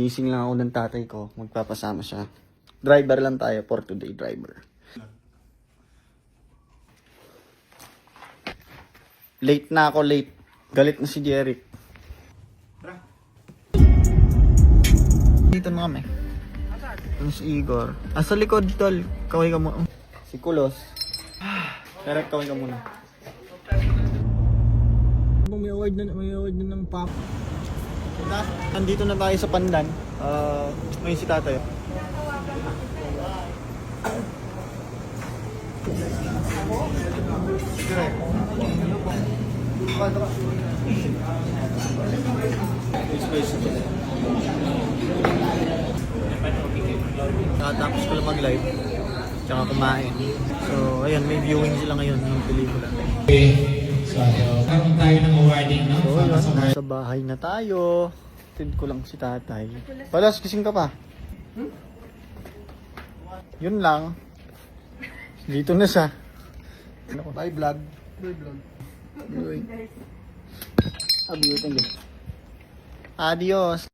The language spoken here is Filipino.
Ginising lang ako ng tatay ko. Magpapasama siya. Driver lang tayo for today, driver. Late na ako, late. Galit na si Jeric. Dito na kami. Ano si Igor? Sa likod, tol. Kaway ka mo. Si Kulos. Pero kaway ka muna. May award na ng pop. Andito na tayo sa Pandan. Ngayon si tatay. Tapos ko lang mag-live. Tsaka kumain. So, ayan, may viewing sila ngayon ng pelikula. So, karoon tayo ng awarding, no? So, nasa bahay na tayo. Tid ko lang si tatay. Palas, gising ka pa? Yun lang. Dito na siya. Bye vlog. Bye vlog. Bye. Adios.